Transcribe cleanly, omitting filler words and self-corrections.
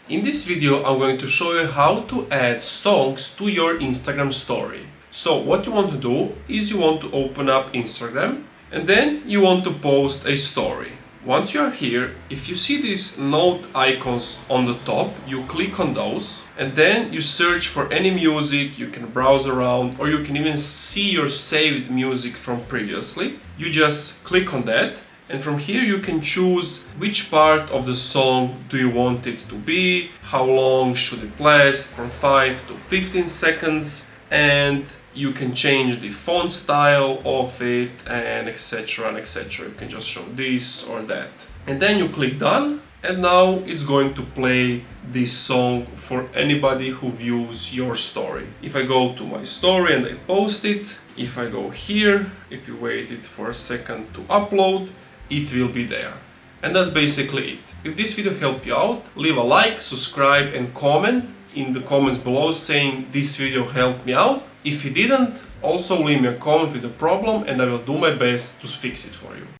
In this video I'm going to show you how to add songs to your Instagram story. So what you want to do is you want to open up Instagram and then you want to post a story. Once you are here, if you see these note icons on the top, you click on those and then you search for any music. You can browse around or you can even see your saved music from previously. You just click on that. And from here you can choose which part of the song do you want it to be, how long should it last, from 5 to 15 seconds, and you can change the font style of it and etc and etc. You can just show this or that. And then you click done and now it's going to play this song for anybody who views your story. If I go to my story and I post it, if I go here, if you wait it for a second to upload, it will be there. And that's basically it. If this video helped you out, leave a like, subscribe and comment in the comments below saying this video helped me out. If it didn't, also leave me a comment with a problem and I will do my best to fix it for you.